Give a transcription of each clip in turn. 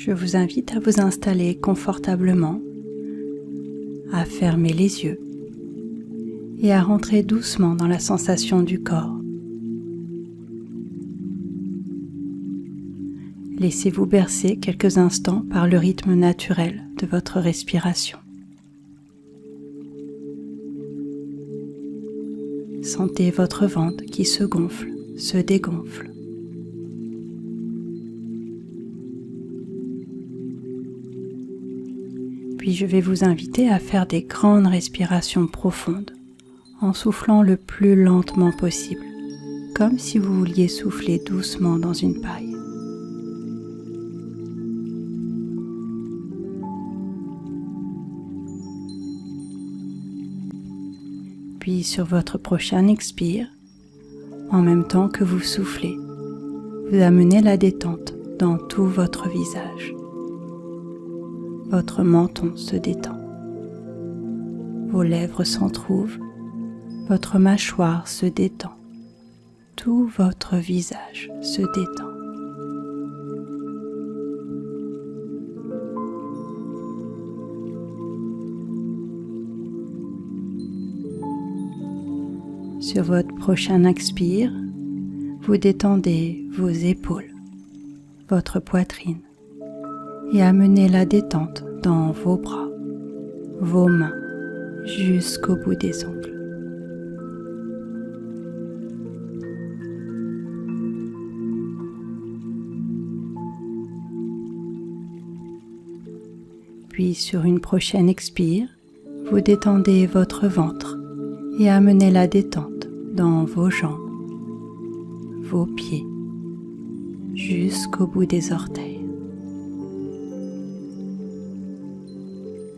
je vous invite à vous installer confortablement, à fermer les yeux et à rentrer doucement dans la sensation du corps. Laissez-vous bercer quelques instants par le rythme naturel de votre respiration. Sentez votre ventre qui se gonfle, se dégonfle. Puis je vais vous inviter à faire des grandes respirations profondes en soufflant le plus lentement possible, comme si vous vouliez souffler doucement dans une paille. Puis sur votre prochain expire, en même temps que vous soufflez, vous amenez la détente dans tout votre visage. Votre menton se détend. Vos lèvres s'entrouvent, votre mâchoire se détend. Tout votre visage se détend. Sur votre prochain expire, vous détendez vos épaules, votre poitrine et amenez la détente dans vos bras, vos mains, jusqu'au bout des ongles. Puis sur une prochaine expire, vous détendez votre ventre et amenez la détente dans vos jambes, vos pieds, jusqu'au bout des orteils.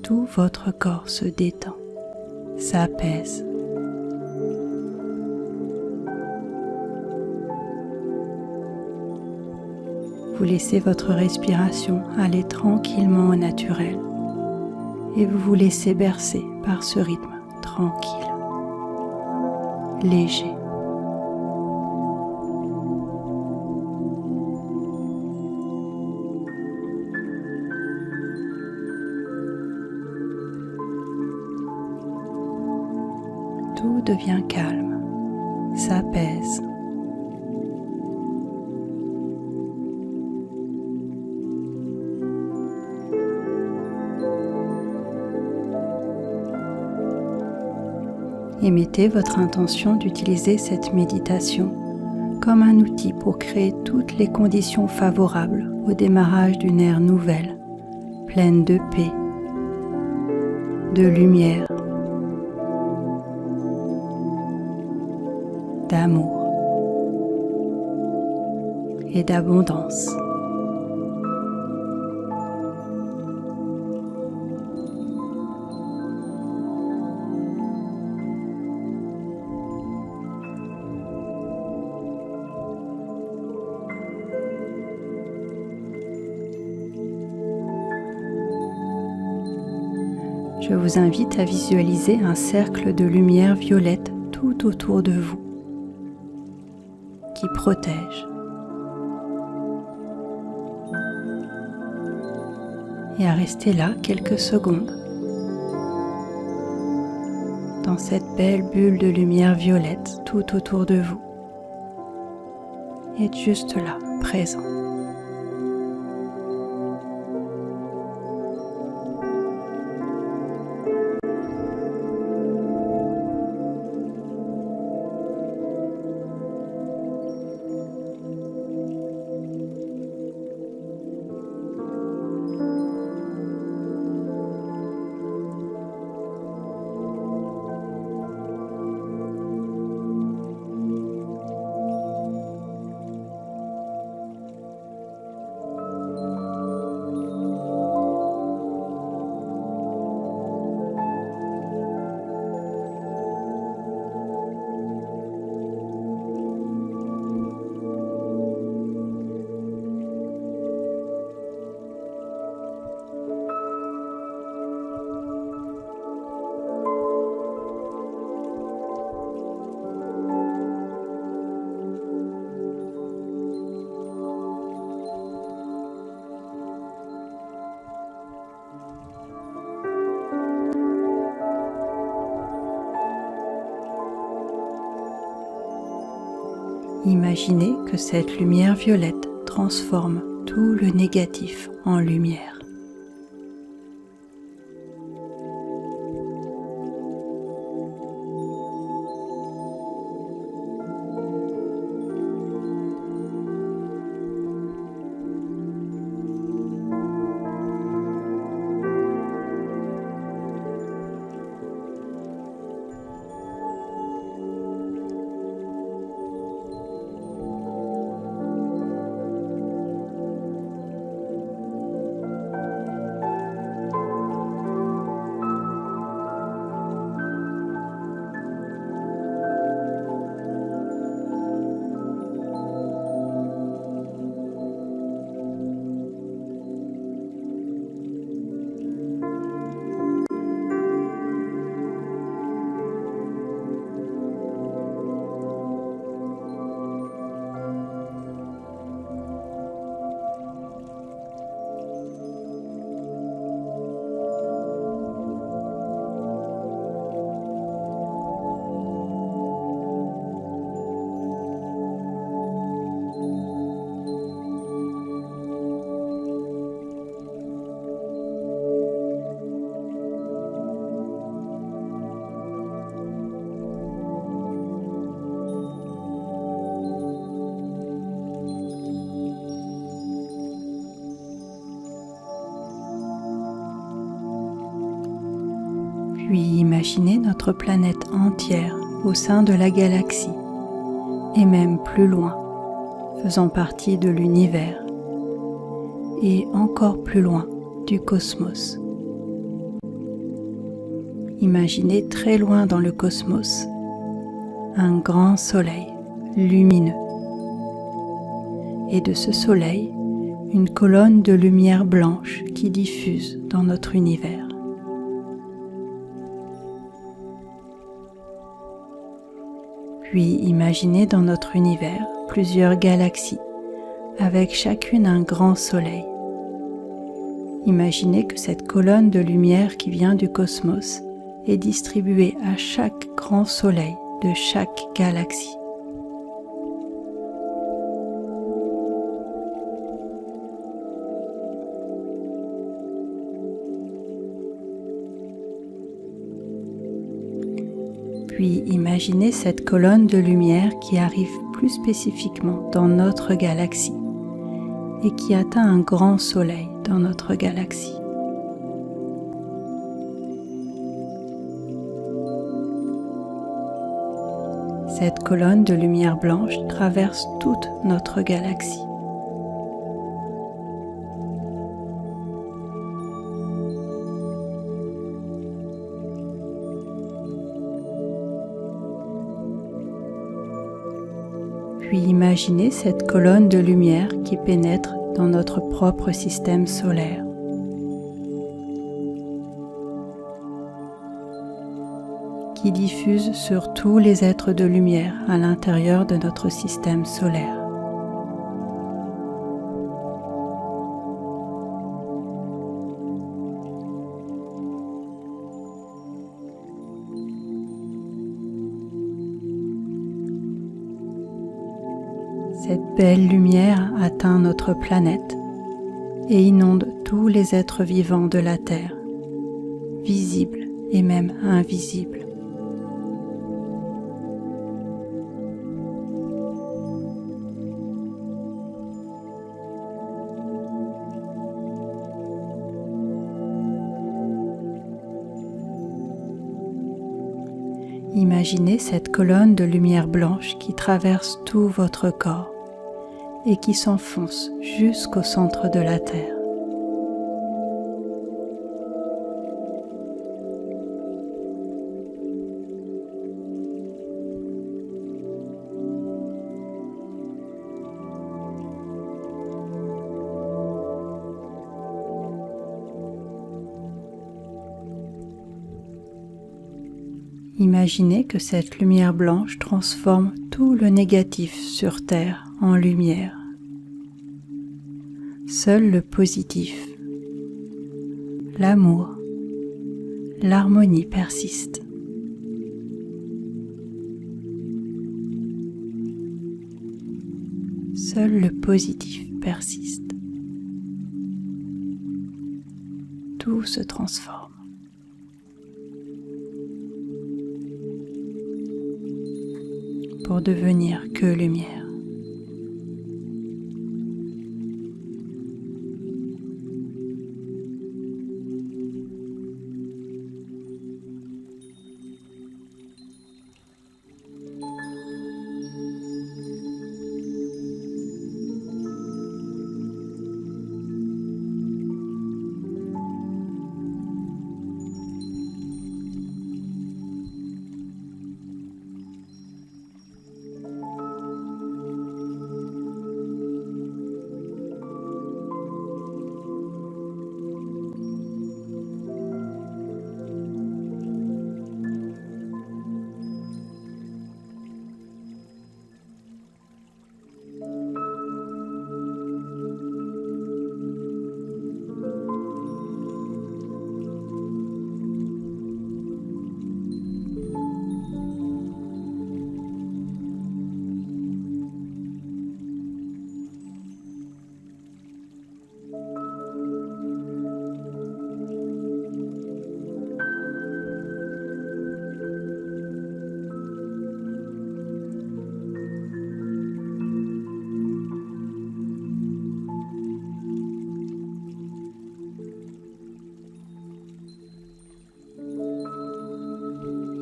Tout votre corps se détend, s'apaise. Vous laissez votre respiration aller tranquillement au naturel et vous vous laissez bercer par ce rythme tranquille, léger. Tout devient calme, s'apaise. Et mettez votre intention d'utiliser cette méditation comme un outil pour créer toutes les conditions favorables au démarrage d'une ère nouvelle, pleine de paix, de lumière, d'amour et d'abondance. Je vous invite à visualiser un cercle de lumière violette tout autour de vous, qui protège. Et à rester là quelques secondes, dans cette belle bulle de lumière violette tout autour de vous. Et être juste là, présent. Imaginez que cette lumière violette transforme tout le négatif en lumière. Puis imaginez notre planète entière au sein de la galaxie, et même plus loin, faisant partie de l'univers, et encore plus loin du cosmos. Imaginez très loin dans le cosmos un grand soleil lumineux, et de ce soleil, une colonne de lumière blanche qui diffuse dans notre univers. Puis imaginez dans notre univers plusieurs galaxies, avec chacune un grand soleil. Imaginez que cette colonne de lumière qui vient du cosmos est distribuée à chaque grand soleil de chaque galaxie. Puis imaginez cette colonne de lumière qui arrive plus spécifiquement dans notre galaxie et qui atteint un grand soleil dans notre galaxie. Cette colonne de lumière blanche traverse toute notre galaxie. Puis imaginez cette colonne de lumière qui pénètre dans notre propre système solaire. Qui diffuse sur tous les êtres de lumière à l'intérieur de notre système solaire. Cette belle lumière atteint notre planète et inonde tous les êtres vivants de la Terre, visibles et même invisibles. Imaginez cette colonne de lumière blanche qui traverse tout votre corps et qui s'enfonce jusqu'au centre de la Terre. Imaginez que cette lumière blanche transforme tout le négatif sur Terre en lumière. Seul le positif, l'amour, l'harmonie persistent. Seul le positif persiste. Tout se transforme. Pour devenir que lumière.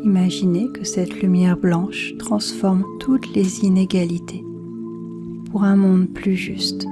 Imaginez que cette lumière blanche transforme toutes les inégalités pour un monde plus juste.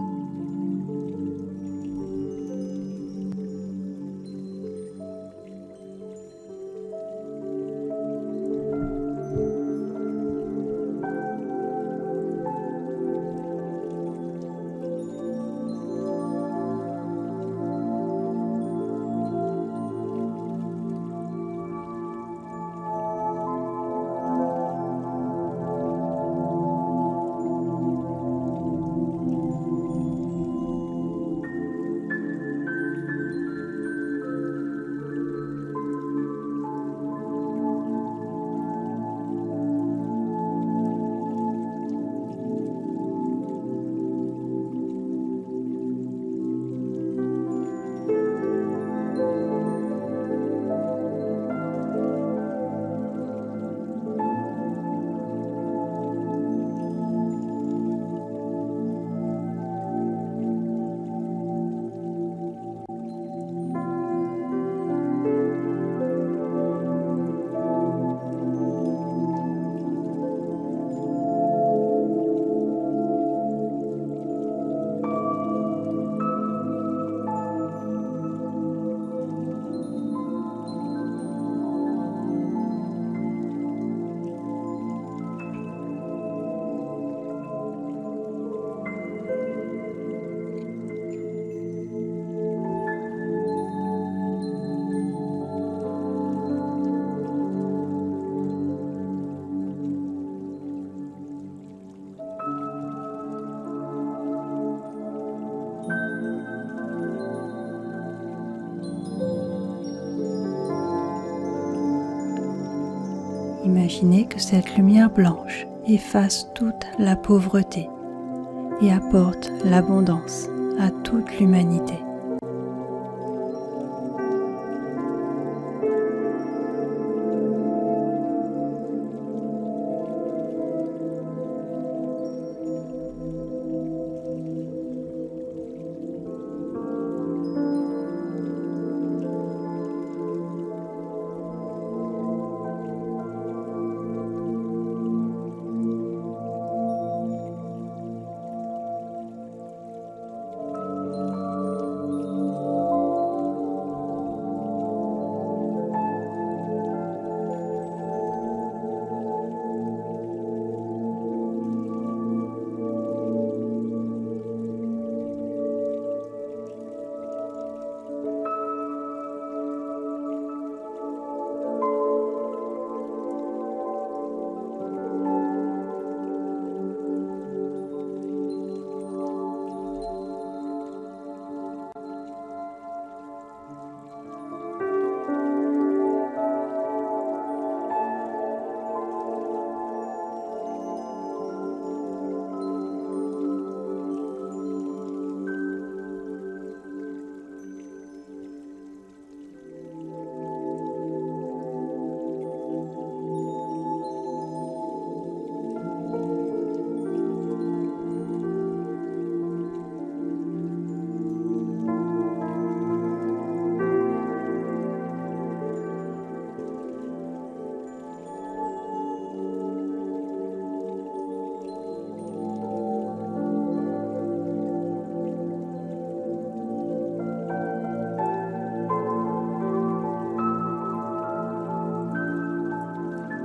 Imaginez que cette lumière blanche efface toute la pauvreté et apporte l'abondance à toute l'humanité.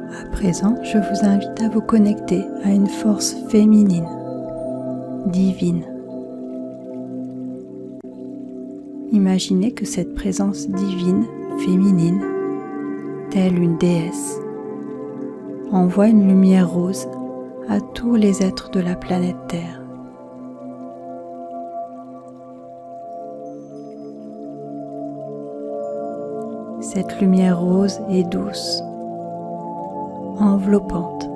À présent, je vous invite à vous connecter à une force féminine, divine. Imaginez que cette présence divine, féminine, telle une déesse, envoie une lumière rose à tous les êtres de la planète Terre. Cette lumière rose est douce, enveloppante.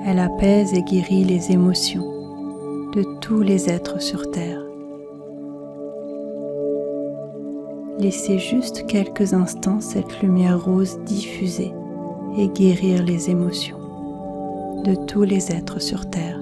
Elle apaise et guérit les émotions de tous les êtres sur Terre. Laissez juste quelques instants cette lumière rose diffuser et guérir les émotions de tous les êtres sur Terre.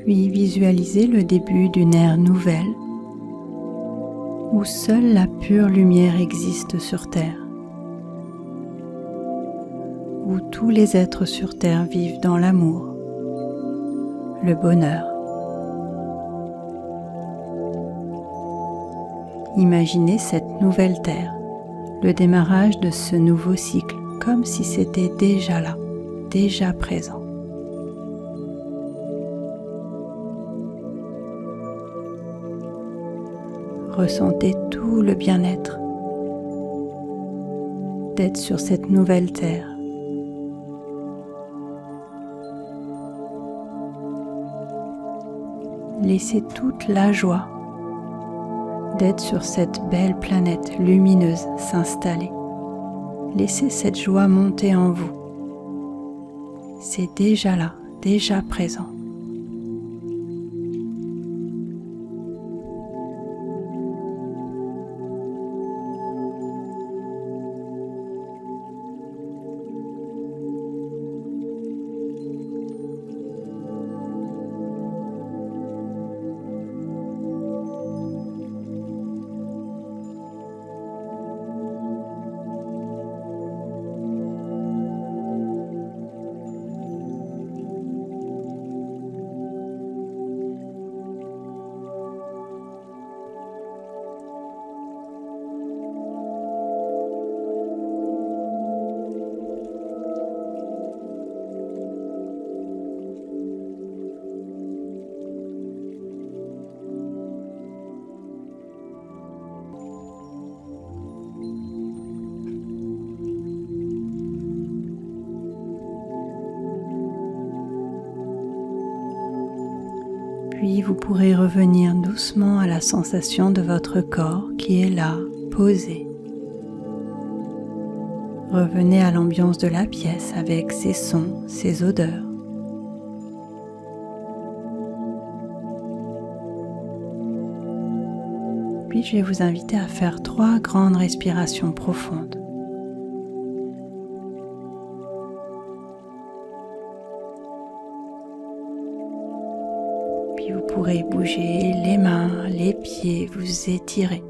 Puis visualisez le début d'une ère nouvelle où seule la pure lumière existe sur Terre, où tous les êtres sur Terre vivent dans l'amour, le bonheur. Imaginez cette nouvelle Terre, le démarrage de ce nouveau cycle, comme si c'était déjà là, déjà présent. Ressentez tout le bien-être d'être sur cette nouvelle terre. Laissez toute la joie d'être sur cette belle planète lumineuse s'installer. Laissez cette joie monter en vous. C'est déjà là, déjà présent. Puis vous pourrez revenir doucement à la sensation de votre corps qui est là, posé. Revenez à l'ambiance de la pièce avec ses sons, ses odeurs. Puis je vais vous inviter à faire 3 grandes respirations profondes. Puis vous pourrez bouger les mains, les pieds, vous étirer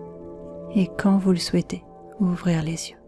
et quand vous le souhaitez, ouvrir les yeux.